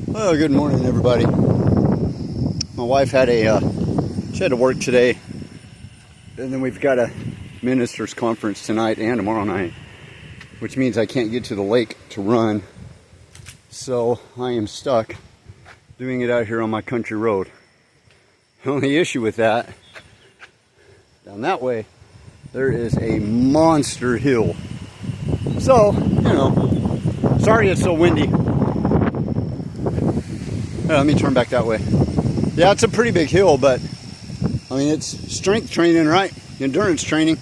Well, good morning, everybody. My wife had she had to work today, and then we've got a ministers' conference tonight and tomorrow night, which means I can't get to the lake to run. So I am stuck doing it out here on my country road. The only issue with that, down that way, there is a monster hill. So, sorry it's so windy. Let me turn back that way. Yeah, it's a pretty big hill, but I mean, it's strength training, right? Endurance training.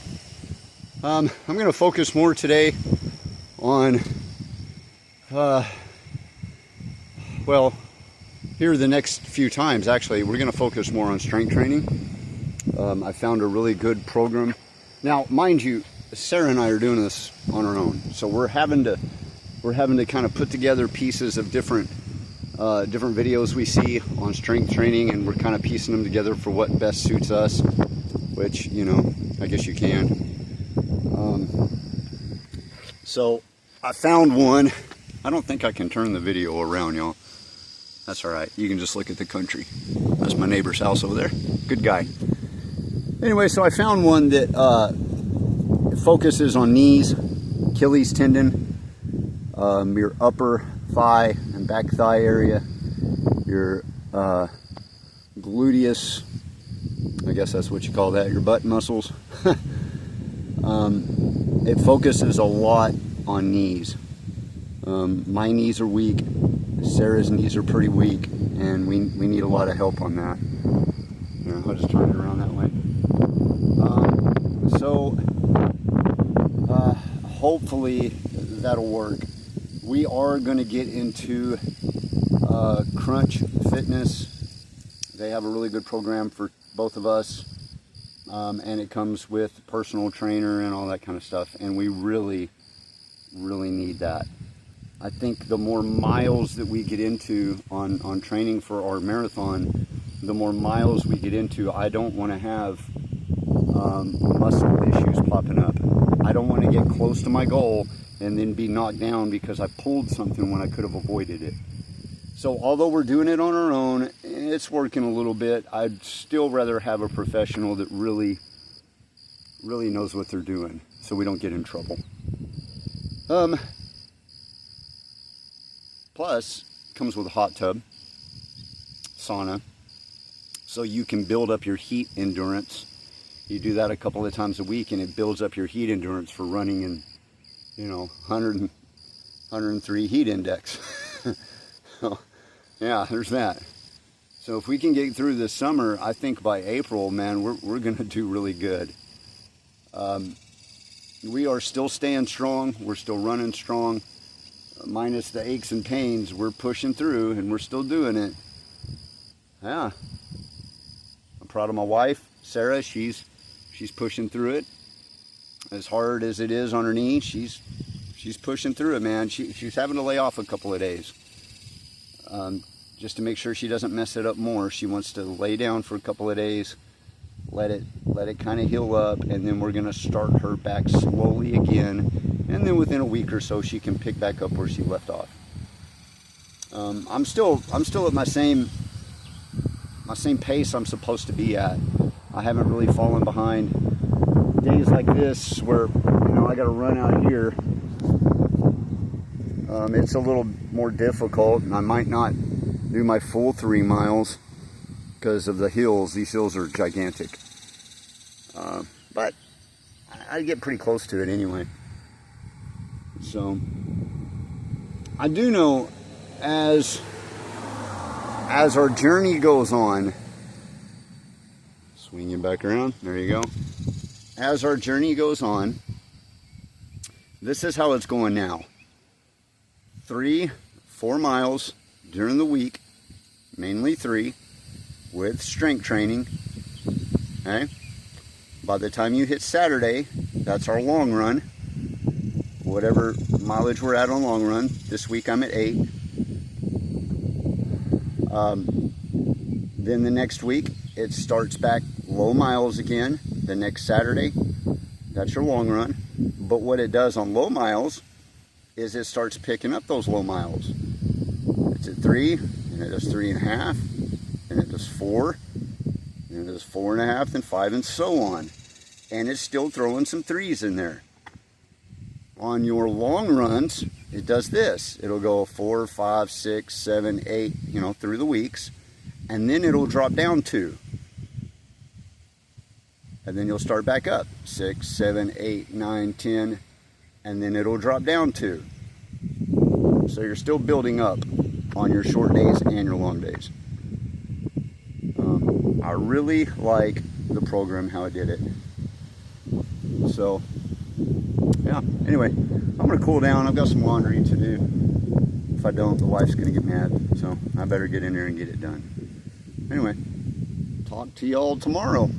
I'm going to focus more today on, well, here the next few times, actually, we're going to focus more on strength training. I found a really good program. Now, mind you, Sarah and I are doing this on our own, so we're having to kind of put together pieces of different videos we see on strength training, and we're kind of piecing them together for what best suits us, which, I guess you can. So I found one. I don't think I can turn the video around, y'all. That's all right. You can just look at the country. That's my neighbor's house over there. Good guy. Anyway, so I found one that focuses on knees, Achilles tendon, your upper thigh and back thigh area, your gluteus, I guess that's what you call that, your butt muscles. It focuses a lot on knees. My knees are weak, Sarah's knees are pretty weak, and we need a lot of help on that. I'll just turn it around that way. Hopefully that'll work. We are going to get into Crunch Fitness. They have a really good program for both of us, and it comes with personal trainer and all that kind of stuff, and we really need that. I think the more miles that we get into on training for our marathon, the more miles we get into, I don't want to have muscle issues popping up. I don't want to get close to my goal and then be knocked down because I pulled something when I could have avoided it. So although we're doing it on our own, it's working a little bit. I'd still rather have a professional that really knows what they're doing, so we don't get in trouble. Plus, comes with a hot tub, sauna, so you can build up your heat endurance. You do that a couple of times a week, and it builds up your heat endurance for running in 103 heat index. So, yeah, there's that. So if we can get through this summer, I think by April, man, we're going to do really good. We are still staying strong. We're still running strong. Minus the aches and pains, we're pushing through, and we're still doing it. Yeah. I'm proud of my wife, Sarah. She's pushing through it. As hard as it is on her knee, she's pushing through it, man. She's having to lay off a couple of days, just to make sure she doesn't mess it up more. She wants to lay down for a couple of days, let it kind of heal up, and then we're gonna start her back slowly again, and then within a week or so she can pick back up where she left off. I'm still at my same pace I'm supposed to be at. I haven't really fallen behind. Days like this where I got to run out here, it's a little more difficult, and I might not do my full 3 miles because of the hills. These hills are gigantic, but I get pretty close to it anyway. So I do know as our journey goes on, swing you back around, there you go. As our journey goes on, this is how it's going now. 3-4 miles during the week, mainly 3, with strength training. Okay? By the time you hit Saturday, that's our long run. Whatever mileage we're at on long run. This week I'm at 8. Then the next week, it starts back low miles again. The next Saturday, that's your long run. But what it does on low miles is it starts picking up those low miles. starts at 3, and it does 3.5, and it does 4, and it does 4.5, then 5, and so on. And it's still throwing some 3s in there. On your long runs, it does this. It'll go 4, 5, 6, 7, 8, you know, through the weeks, and then it'll drop down 2. And then you'll start back up 6, 7, 8, 9, 10, and then it'll drop down 2. So you're still building up on your short days and your long days. I really like the program, how it did it. So yeah, anyway, I'm gonna cool down. I've got some laundry to do. If I don't, the wife's gonna get mad, so I better get in there and get it done. Anyway, talk to y'all tomorrow.